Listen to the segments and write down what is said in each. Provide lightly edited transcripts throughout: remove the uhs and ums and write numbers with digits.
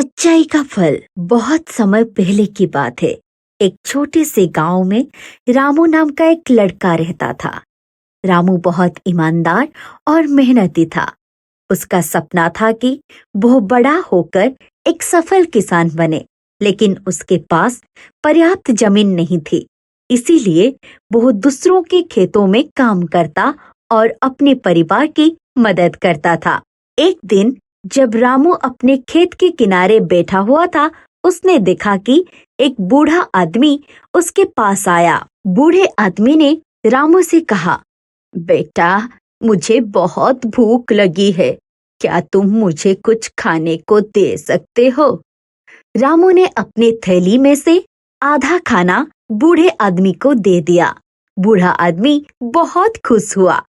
सच्चाई का फल। बहुत समय पहले की बात है। एक छोटे से गांव में रामू नाम का एक लड़का रहता था। रामू बहुत ईमानदार और मेहनती था। उसका सपना था कि वो बड़ा होकर एक सफल किसान बने, लेकिन उसके पास पर्याप्त जमीन नहीं थी। इसीलिए वो दूसरों के खेतों में काम करता और अपने परिवार की मदद करता था। एक दिन जब रामू अपने खेत के किनारे बैठा हुआ था, उसने देखा कि एक बूढ़ा आदमी उसके पास आया। बूढ़े आदमी ने रामू से कहा, बेटा, मुझे बहुत भूख लगी है। क्या तुम मुझे कुछ खाने को दे सकते हो? रामू ने अपने थैली में से आधा खाना बूढ़े आदमी को दे दिया। बूढ़ा आदमी बहुत खुश हुआ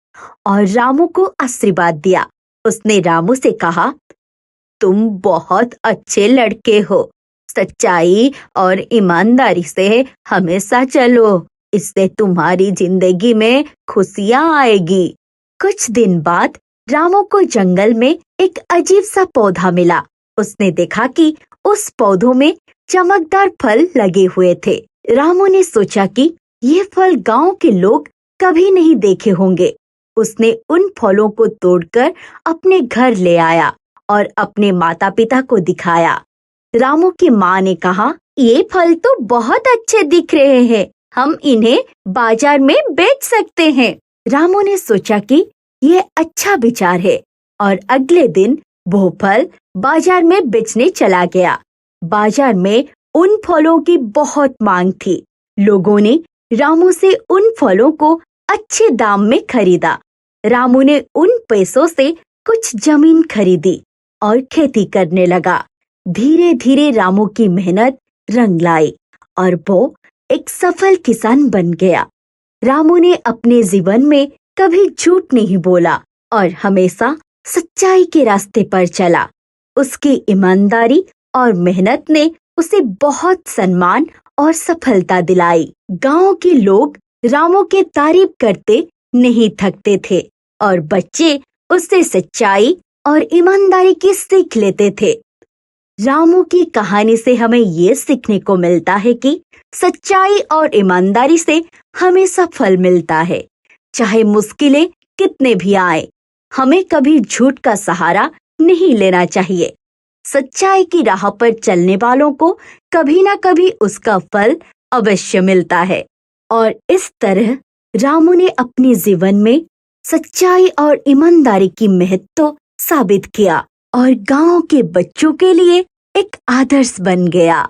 और रामू को आशीर्वाद दिया। उसने रामू से कहा, तुम बहुत अच्छे लड़के हो। सच्चाई और ईमानदारी से हमेशा चलो, इससे तुम्हारी जिंदगी में खुशियां आएगी। कुछ दिन बाद रामू को जंगल में एक अजीब सा पौधा मिला। उसने देखा कि उस पौधों में चमकदार फल लगे हुए थे। रामू ने सोचा कि ये फल गांव के लोग कभी नहीं देखे होंगे। उसने उन फलों को तोड़कर अपने घर ले आया और अपने माता पिता को दिखाया। रामू की माँ ने कहा, ये फल तो बहुत अच्छे दिख रहे हैं, हम इन्हें बाजार में बेच सकते हैं। रामू ने सोचा कि ये अच्छा विचार है और अगले दिन वो फल बाजार में बेचने चला गया। बाजार में उन फलों की बहुत मांग थी। लोगों ने रामू से उन फलों को अच्छे दाम में खरीदा। रामू ने उन पैसों से कुछ जमीन खरीदी और खेती करने लगा। धीरे धीरे रामू की मेहनत रंग लाई और वो एक सफल किसान बन गया। रामू ने अपने जीवन में कभी झूठ नहीं बोला और हमेशा सच्चाई के रास्ते पर चला। उसकी ईमानदारी और मेहनत ने उसे बहुत सम्मान और सफलता दिलाई। गांव के लोग रामू की तारीफ करते नहीं थकते थे और बच्चे उससे सच्चाई और ईमानदारी की सीख लेते थे। रामू की कहानी से हमें ये सीखने को मिलता है कि सच्चाई और ईमानदारी से हमेशा फल मिलता है। चाहे मुश्किलें कितने भी आए, हमें कभी झूठ का सहारा नहीं लेना चाहिए। सच्चाई की राह पर चलने वालों को कभी ना कभी उसका फल अवश्य मिलता है। और इस तरह रामू ने अपने जीवन में सच्चाई और ईमानदारी की महत्व साबित किया और गांव के बच्चों के लिए एक आदर्श बन गया।